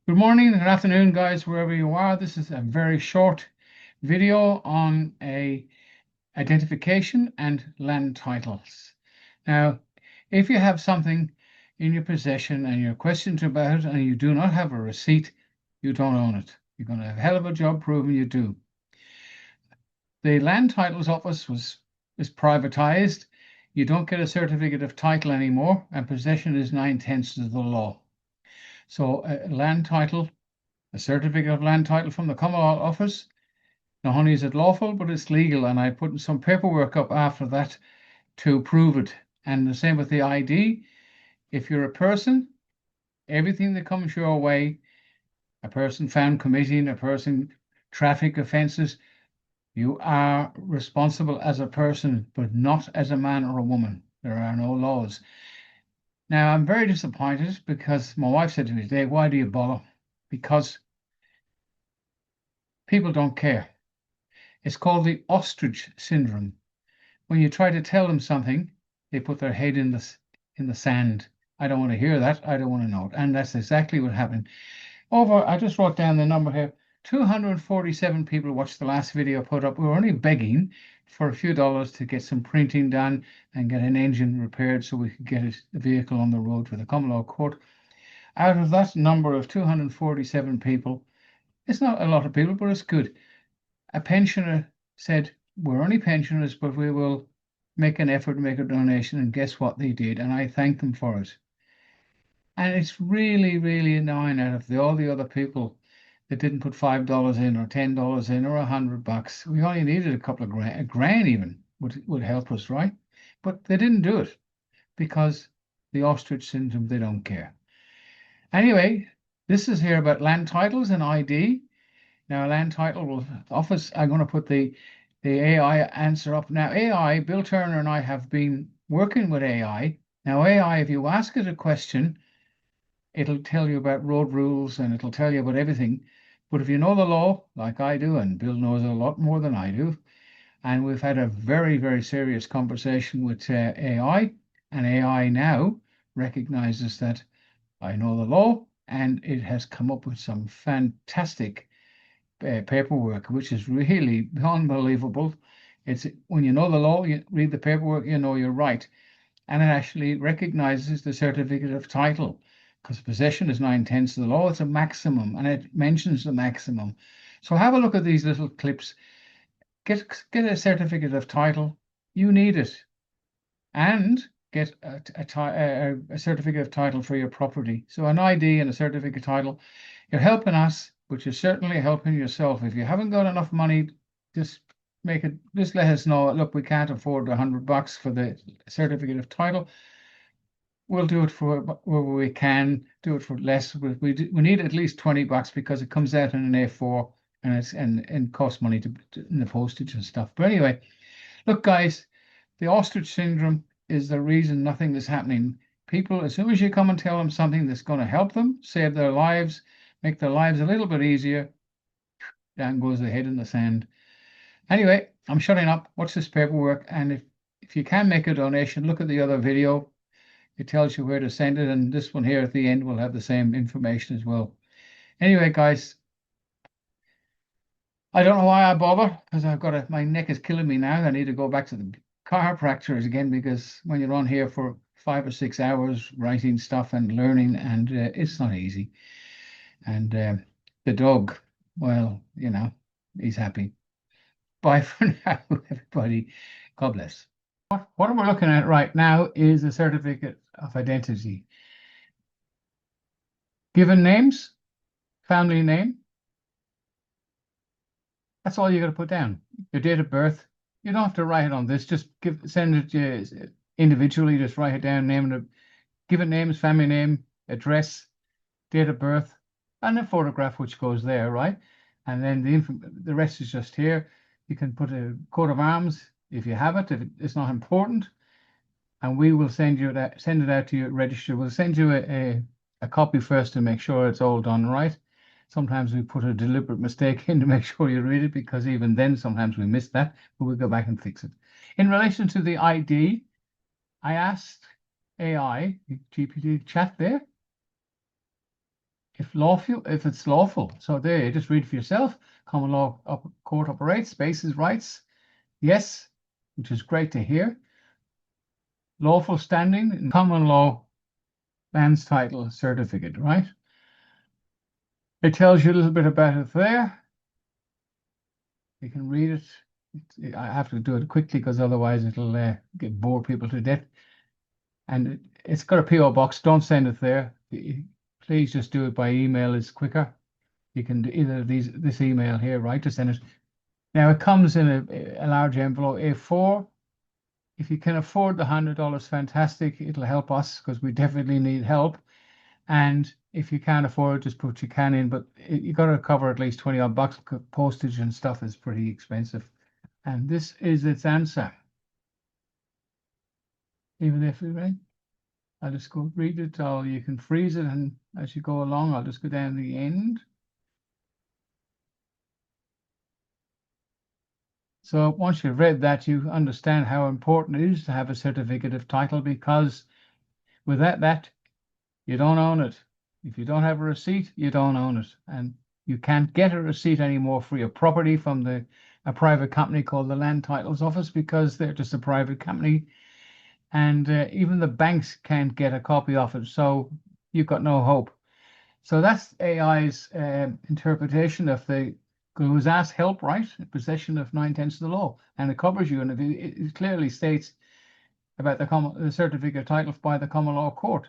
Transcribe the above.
Good morning and good afternoon, guys, wherever you are. This is a very short video on identification and land titles. Now, if you have something in your possession and you're questioned about it and you do not have a receipt, you don't own it. You're going to have a hell of a job proving you do. The land titles office is privatized. You don't get a certificate of title anymore, and possession is 9/10 of the law. So a land title, a certificate of land title from the Common Law Office. Not only is it lawful, but it's legal, and I put some paperwork up after that to prove it. And the same with the ID. If you're a person, everything that comes your way, a person found committing a person traffic offenses, you are responsible as a person, but not as a man or a woman. There are no laws. Now, I'm very disappointed because my wife said to me today, why do you bother? Because people don't care. It's called the Ostrich Syndrome. When you try to tell them something, they put their head in the sand. I don't want to hear that. I don't want to know it. And that's exactly what happened. I just wrote down the number here. 247 people watched the last video put up. We were only begging for a few dollars to get some printing done and get an engine repaired so we could get the vehicle on the road for the common law court. Out of that number of 247 people, it's not a lot of people, but it's good. A pensioner said, we're only pensioners, but we will make an effort to make a donation. And guess what they did? And I thank them for it. And it's really, really annoying out of all the other people that didn't put $5 in or $10 in or $100. We only needed a couple of grand, a grand even would help us, right? But they didn't do it because the ostrich syndrome, they don't care. Anyway, this is here about land titles and ID. Now, land title office, I'm going to put the AI answer up. Now, AI, Bill Turner and I have been working with AI. Now, AI, if you ask it a question, it'll tell you about road rules and it'll tell you about everything. But if you know the law, like I do, and Bill knows a lot more than I do, and we've had a very, very serious conversation with AI, and AI now recognizes that I know the law, and it has come up with some fantastic paperwork, which is really unbelievable. It's when you know the law, you read the paperwork, you know you're right. And it actually recognizes the certificate of title because possession is 9/10 of the law. It's a maximum and it mentions the maximum. So have a look at these little clips. Get a certificate of title. You need it. And get a certificate of title for your property. So an ID and a certificate of title. You're helping us, but you're certainly helping yourself. If you haven't got enough money, just just let us know. Look, we can't afford $100 for the certificate of title. We'll do it for where we can. Do it for less. We need at least $20 because it comes out in an A4 and costs money in the postage and stuff. But anyway, look, guys, the ostrich syndrome is the reason nothing is happening. People, as soon as you come and tell them something that's going to help them, save their lives, make their lives a little bit easier, down goes the head in the sand. Anyway, I'm shutting up. Watch this paperwork. And if you can make a donation, look at the other video. It tells you where to send it. And this one here at the end will have the same information as well. Anyway, guys, I don't know why I bother because my neck is killing me now. I need to go back to the chiropractors again because when you're on here for 5 or 6 hours writing stuff and learning, and it's not easy. And the dog, well, he's happy. Bye for now, everybody. God bless. What we're looking at right now is a certificate of identity. Given names, family name. That's all you got to put down. Your date of birth. You don't have to write it on this. Just send it individually. Just write it down. Name it. Given names, family name, address, date of birth, and a photograph which goes there, right? And then the rest is just here. You can put a coat of arms if you have it. If it's not important, and we will send it out to you. Register. We'll send you a copy first to make sure it's all done right. Sometimes we put a deliberate mistake in to make sure you read it because even then sometimes we miss that, but we'll go back and fix it. In relation to the ID, I asked AI, GPT chat there, if it's lawful. So there, you just read for yourself. Common law court operates, bases rights. Yes, which is great to hear. Lawful standing in common law lands title certificate, right? It tells you a little bit about it there. You can read it. I have to do it quickly because otherwise it'll bore people to death. And it's got a PO box. Don't send it there. Please just do it by email. It's quicker. You can do either of this email here, right, to send it. Now it comes in a large envelope, A4. If you can afford the $100, fantastic. It'll help us because we definitely need help. And if you can't afford it, just put you can in. But you got to cover at least 20 odd bucks. Postage and stuff is pretty expensive. And this is its answer. Even if you read, I'll just go read it, or you can freeze it, and as you go along, I'll just go down to the end. So once you've read that, you understand how important it is to have a certificate of title, because without that, you don't own it. If you don't have a receipt, you don't own it. And you can't get a receipt anymore for your property from a private company called the Land Titles Office, because they're just a private company. And even the banks can't get a copy of it. So you've got no hope. So that's AI's interpretation of who was asked help, right? Possession of 9/10 of the law, and it covers you. And it clearly states about the certificate of title by the common law court.